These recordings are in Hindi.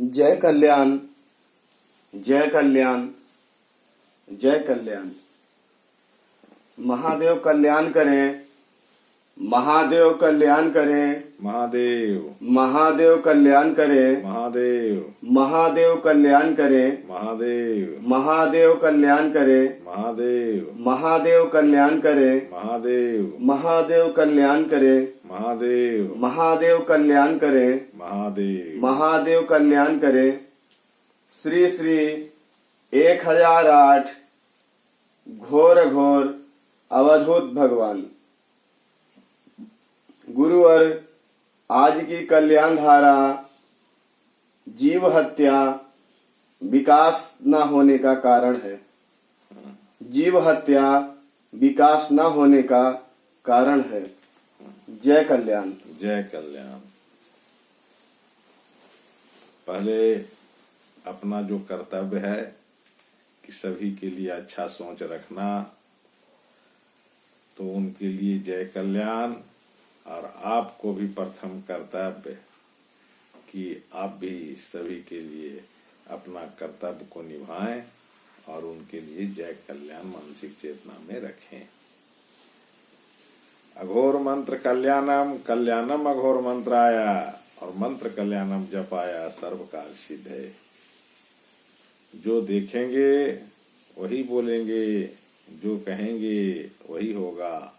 जय कल्याण, जय कल्याण, जय कल्याण। महादेव कल्याण करें, महादेव कल्याण करें, महादेव महादेव कल्याण करें, महादेव महादेव कल्याण करें, महादेव महादेव कल्याण करें, महादेव महादेव कल्याण करें, महादेव महादेव कल्याण करें, महादेव महादेव कल्याण करें, महादेव महादेव कल्याण करें। श्री श्री 1008 घोर घोर अवधूत भगवान गुरुवर आज की कल्याण धारा जीव हत्या विकास न होने का कारण है। जीव हत्या विकास न होने का कारण है। जय कल्याण, जय कल्याण। पहले अपना जो कर्तव्य है कि सभी के लिए अच्छा सोच रखना, तो उनके लिए जय कल्याण। और आपको भी प्रथम कर्तव्य कि आप भी सभी के लिए अपना कर्तव्य को निभाएं और उनके लिए जय कल्याण मानसिक चेतना में रखें। अघोर मंत्र कल्याणम, कल्याणम अघोर मंत्र आया, और मंत्र कल्याणम जप आया सर्वकाल सिद्ध है। जो देखेंगे वही बोलेंगे, जो कहेंगे वही होगा,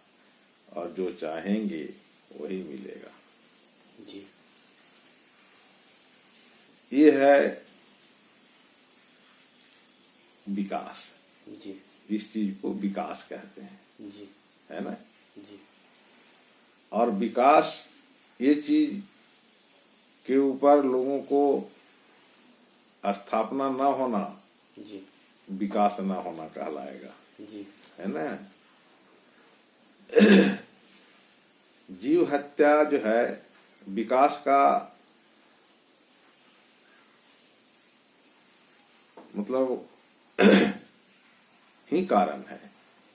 और जो चाहेंगे वही मिलेगा। जी ये है विकास। जी इस चीज को विकास कहते हैं, जी है ना। जी और विकास ये चीज के ऊपर लोगों को स्थापना न होना जी विकास न होना कहलाएगा, जी है ना। जीव हत्या जो है विकास का मतलब ही कारण है,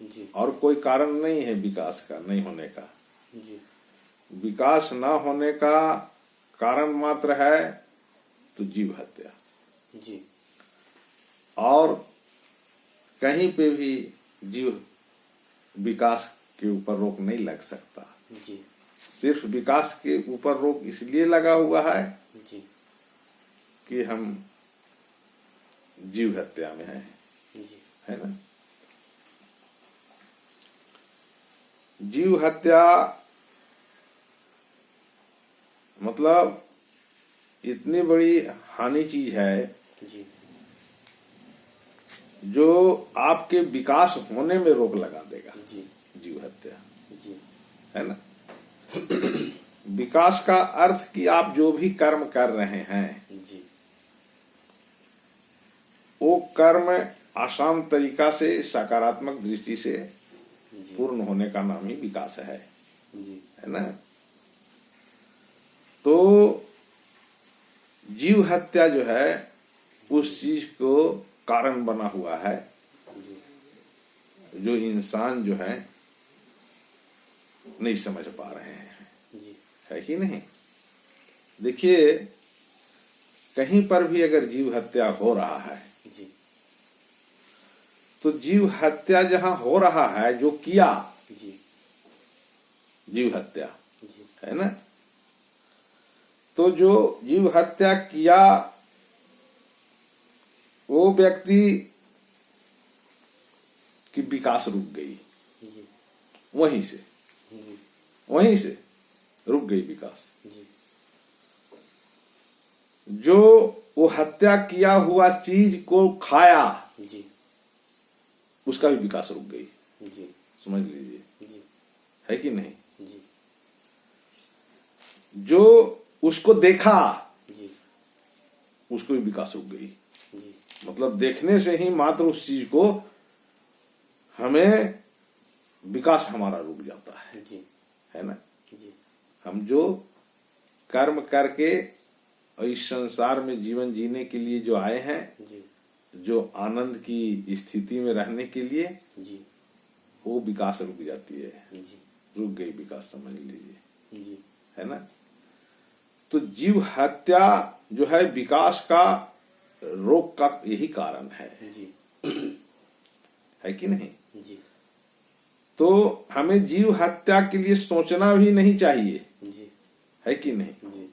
जी और कोई कारण नहीं है विकास का नहीं होने का। जी विकास न होने का कारण मात्र है तो जीव हत्या। जी और कहीं पे भी जीव विकास के ऊपर रोक नहीं लग सकता। जी सिर्फ विकास के ऊपर रोक इसलिए लगा हुआ है जी कि हम जीव हत्या में हैं, जी है ना। जीव हत्या मतलब इतनी बड़ी हानि चीज है जी जो आपके विकास होने में रोक लगा देगा। जी जीव हत्या, जी है ना। विकास का अर्थ कि आप जो भी कर्म कर रहे हैं जी वो कर्म आसान तरीका से सकारात्मक दृष्टि से पूर्ण होने का नाम ही विकास है, जी है ना। तो जीव हत्या जो है उस चीज को कारण बना हुआ है जो इंसान जो है नहीं समझ पा रहे हैं, जी है कि नहीं। देखिए कहीं पर भी अगर जीव हत्या हो रहा है जी तो जीव हत्या जहां हो रहा है जो किया जी जीव हत्या, जी है ना। तो जो जीव हत्या किया वो व्यक्ति की विकास रुक गई, जी वहीं से जी वहीं से रुक गई विकास। जी जो वो हत्या किया हुआ चीज को खाया जी उसका भी विकास रुक गई, जी समझ लीजिए, जी है कि नहीं। जी जो उसको देखा जी उसको भी विकास रुक गई। जी मतलब देखने से ही मात्र उस चीज को हमें विकास हमारा रुक जाता है, जी है ना। जी हम जो कर्म करके इस संसार में जीवन जीने के लिए जो आए हैं, जी जो आनंद की स्थिति में रहने के लिए, जी वो विकास रुक जाती है, जी रुक गई विकास, समझ लीजिए, जी है ना। तो जीव हत्या जो है विकास का रोग का यही कारण है जी कि नहीं? जी तो हमें जीव हत्या के लिए सोचना भी नहीं चाहिए, जी है कि नहीं? जी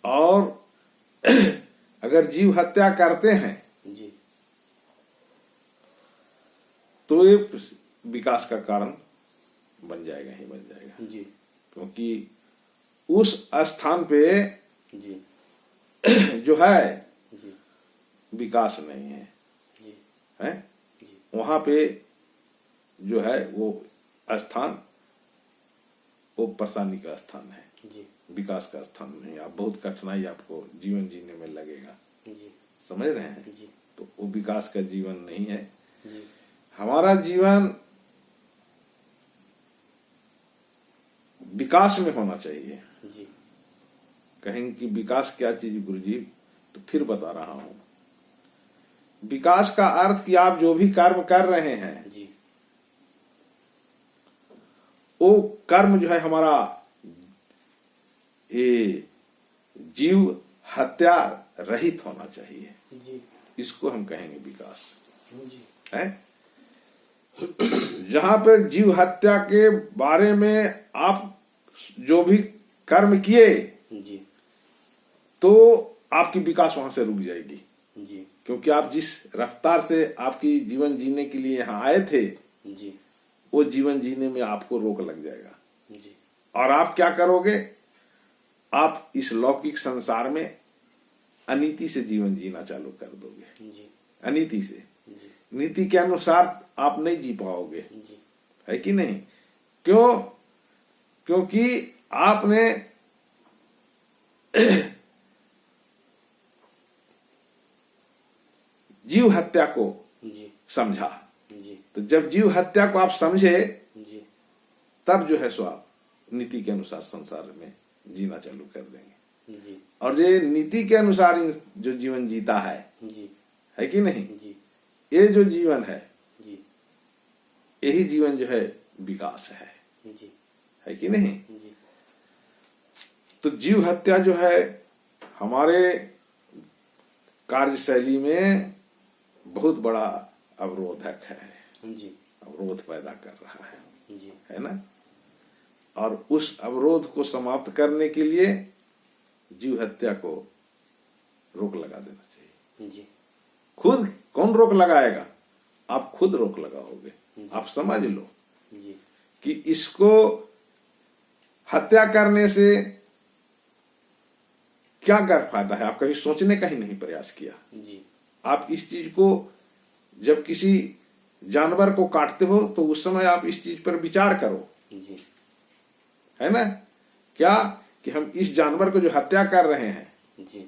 और अगर जीव हत्या करते हैं जी तो ये विकास का कारण बन जाएगा ही बन जाएगा, जी क्योंकि उस स्थान पे जी जो है जी विकास नहीं है, जी है? जी वहां पे जो है वो स्थान वो परेशानी का स्थान है, जी विकास का स्थान नहीं। आप बहुत कठिनाई आपको जीवन जीने में लगेगा, जी समझ रहे हैं? जी तो वो विकास का जीवन नहीं है। जी हमारा जीवन विकास में होना चाहिए। जी कहेंगे कि विकास क्या चीज गुरुजी? तो फिर बता रहा हूं, विकास का अर्थ कि आप जो भी कर्म कर रहे हैं जी वो कर्म जो है हमारा ये जीव हत्या रहित होना चाहिए, जी इसको हम कहेंगे विकास, जी है? जहां पर जीव हत्या के बारे में आप जो भी कर्म किए जी तो आपकी विकास वहां से रुक जाएगी, जी क्योंकि आप जिस रफ्तार से आपकी जीवन जीने के लिए यहां आए थे जी वो जीवन जीने में आपको रोक लग जाएगा। जी और आप क्या करोगे? आप इस लौकिक संसार में अनीति से जीवन जीना चालू कर दोगे, जी अनीति से। जी नीति के अनुसार आप नहीं जी पाओगे, जी है कि नहीं? क्यों? क्योंकि आपने जीव हत्या को जी समझा। जी तो जब जीव हत्या को आप समझे जी तब जो है सो आप नीति के अनुसार संसार में जीना चालू कर देंगे। जी और ये नीति के अनुसार जो जीवन जीता जी है कि नहीं? जी ये जो जीवन है जी यही जीवन जो है विकास जी है कि नहीं? जी तो जीव हत्या जो है हमारे कार्यशैली में बहुत बड़ा अवरोधक है, जी अवरोध पैदा कर रहा जी है ना? और उस अवरोध को समाप्त करने के लिए जीव हत्या को रोक लगा देना चाहिए। जी खुद कौन रोक लगाएगा? आप खुद रोक लगाओगे। आप समझ लो जी कि इसको हत्या करने से क्या कर फायदा है। आप कभी सोचने का ही नहीं प्रयास किया। जी आप इस चीज को जब किसी जानवर को काटते हो तो उस समय आप इस चीज पर विचार करो, जी है ना? क्या कि हम इस जानवर को जो हत्या कर रहे हैं, जी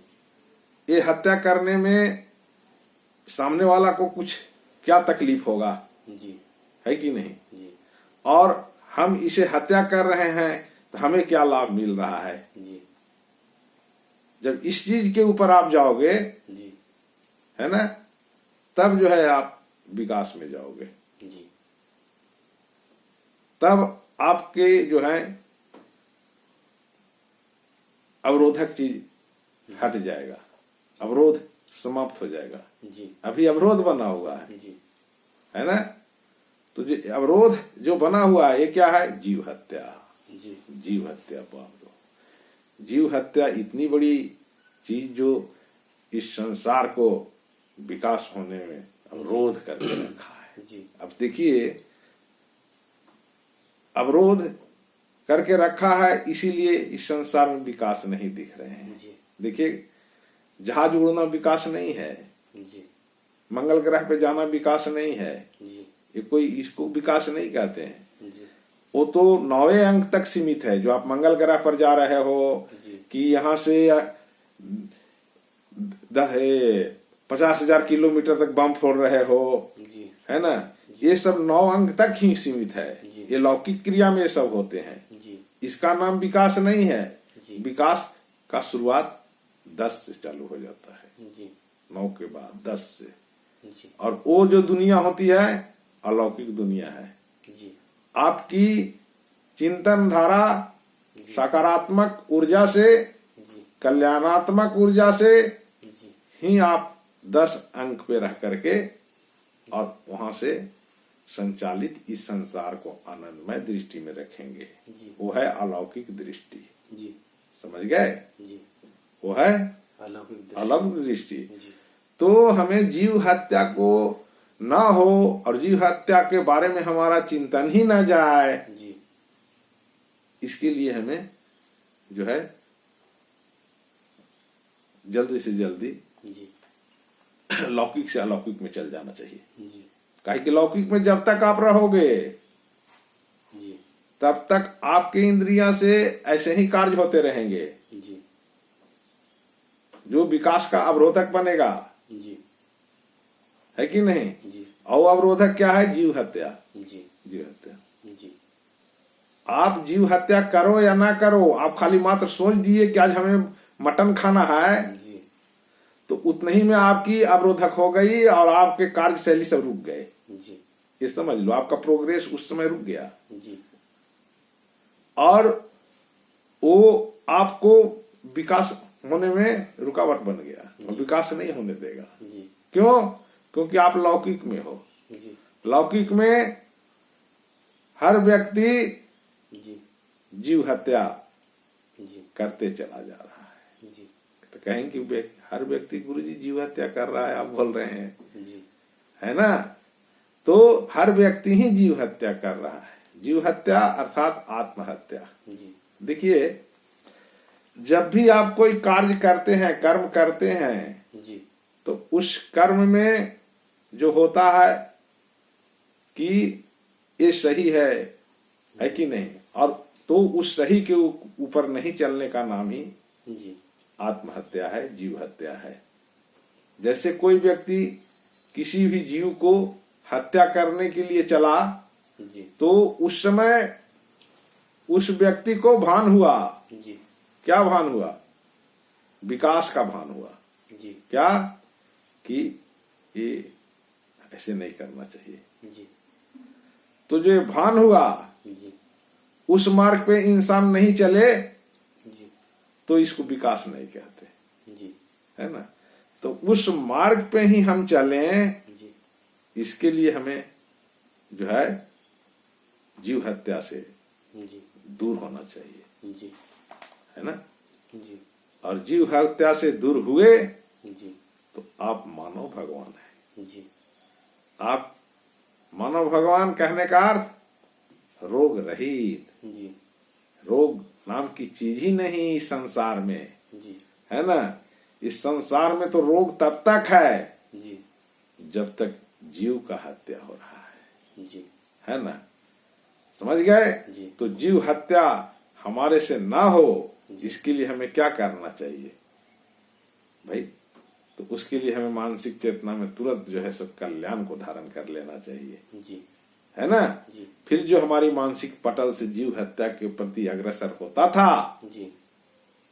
ये हत्या करने में सामने वाला को कुछ क्या तकलीफ होगा, जी है कि नहीं? जी और हम इसे हत्या कर रहे हैं तो हमें क्या लाभ मिल रहा है। जी जब इस चीज के ऊपर आप जाओगे, जी है ना, तब जो है आप विकास में जाओगे, जी तब आपके जो है अवरोधक चीज हट जाएगा, अवरोध समाप्त हो जाएगा। जी अभी अवरोध बना हुआ जी है ना? तो जो अवरोध जो बना हुआ है ये क्या है? जीव हत्या। जी जीव हत्या बाप दो। जीव हत्या इतनी बड़ी चीज जो इस संसार को विकास होने में अवरोध करके रखा है। जी अब देखिए, अवरोध करके रखा है, इसीलिए इस संसार में विकास नहीं दिख रहे हैं। जी देखिए, जहाज उड़ना विकास नहीं है, जी मंगल ग्रह पे जाना विकास नहीं है, जी ये कोई इसको विकास नहीं कहते हैं। जी वो तो 9वें अंक तक सीमित है। जो आप मंगल ग्रह पर जा रहे हो जी कि यहाँ से 50,000 किलोमीटर तक बम फोड़ रहे हो, जी है ना, ये सब 9 अंक तक ही सीमित है। जी। ये लौकिक क्रिया में ये सब होते हैं। जी इसका नाम विकास नहीं है। जी। विकास का शुरुआत 10 से चालू हो जाता है, जी 9 के बाद 10 से। जी और वो जो दुनिया होती है अलौकिक दुनिया है। जी आपकी चिंतन धारा जी। सकारात्मक ऊर्जा से जी कल्याणात्मक ऊर्जा से जी ही आप 10 अंक पे रह करके और वहां से संचालित इस संसार को आनंदमय दृष्टि में रखेंगे। जी वो है अलौकिक दृष्टि। जी समझ गए? जी वो है अलौकिक दृष्टि। अलौकिक दृष्टि। जी तो हमें जीव हत्या को ना हो और जीव हत्या के बारे में हमारा चिंतन ही ना जाए, जी इसके लिए हमें जो है जल्दी से जल्दी जी लौकिक से अलौकिक में चल जाना चाहिए। जी काहे कि लौकिक में जब तक आप रहोगे जी तब तक आपके इंद्रियां से ऐसे ही कार्य होते रहेंगे। जी जो विकास का अवरोधक बनेगा, जी है कि नहीं? जी और अवरोधक क्या है? जीव हत्या। जी जीव हत्या। जी आप जीव हत्या करो या ना करो, आप खाली मात्र सोच दिए कि आज हमें मटन खाना है, जी तो उतने ही में आपकी अवरोधक हो गई और आपके कार्यशैली सब रुक गए। जी ये समझ लो, आपका प्रोग्रेस उस समय रुक गया जी और वो आपको विकास होने में रुकावट बन गया, विकास नहीं होने देगा। जी क्यों? क्योंकि आप लौकिक में हो। जी लौकिक में हर व्यक्ति जी जीव हत्या जी करते चला जा रहा है। जी तो कहेंगे कि हर व्यक्ति गुरुजी जीव हत्या कर रहा है, आप बोल रहे हैं, जी है ना? तो हर व्यक्ति ही जीव हत्या कर रहा है। जीव हत्या अर्थात आत्महत्या। जी देखिए, जब भी आप कोई कार्य करते हैं, कर्म करते हैं, जी तो उस कर्म में जो होता है कि ये सही है कि नहीं, और तो उस सही के ऊपर नहीं चलने का नाम ही जी आत्महत्या है, जीव हत्या है। जैसे कोई व्यक्ति किसी भी जीव को हत्या करने के लिए चला, जी तो उस समय उस व्यक्ति को भान हुआ। जी क्या भान हुआ? विकास का भान हुआ। जी क्या? कि ये ऐसे नहीं करना चाहिए। जी तो जो भान हुआ, जी उस मार्ग पे इंसान नहीं चले जी तो इसको विकास नहीं कहते, जी है ना? तो उस मार्ग पे ही हम चलें, जी इसके लिए हमें जो है जीव हत्या से जी दूर होना चाहिए, जी है ना? जी और जीव हत्या से दूर हुए जी तो आप मानव भगवान हैं। जी आप मानव भगवान कहने का अर्थ रोग रहित। जी रोग नाम की चीज ही नहीं इस संसार में, जी है ना? इस संसार में तो रोग तब तक है जी जब तक जीव का हत्या हो रहा जी है ना? समझ गए? जी तो जीव हत्या हमारे से ना हो, इसके लिए हमें क्या करना चाहिए भाई? तो उसके लिए हमें मानसिक चेतना में तुरंत जो है सब कल्याण को धारण कर लेना चाहिए, जी है ना? जी फिर जो हमारी मानसिक पटल से जीव हत्या के प्रति अग्रसर होता था, जी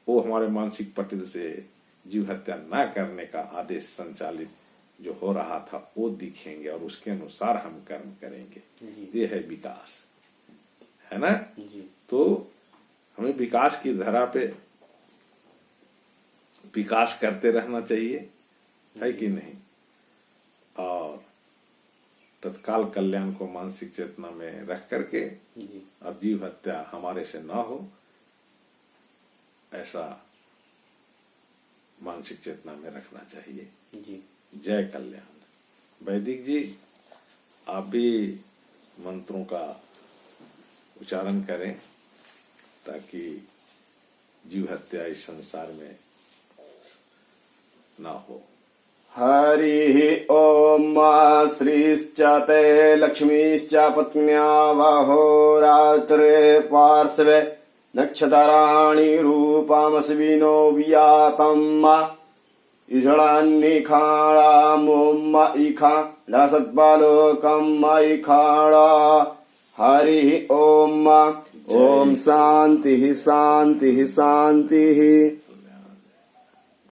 वो हमारे मानसिक पटल से जीव हत्या न करने का आदेश संचालित जो हो रहा था वो दिखेंगे और उसके अनुसार हम कर्म करेंगे। जी ये है विकास, है ना? जी तो हमें विकास की धरा पे विकास करते रहना चाहिए, है कि नहीं? और तत्काल कल्याण को मानसिक चेतना में रख करके जी अब जीव हत्या हमारे से ना हो, ऐसा मानसिक चेतना में रखना चाहिए। जी जय कल्याण। वैदिक जी, आप भी मंत्रों का उच्चारण करें ताकि जीव हत्या इस संसार में ना हो। हरि ओम श्रीश्च ते लक्ष्मीश्च पत्न्यावहोरात्रे पार्श्वे नक्षत्राणि रूपमस्विनो वियातम् इषणान्निखाणामुम इखा लसत्पालोकम् इखाणा। हरि ओम। ओम शांति शांति शांति।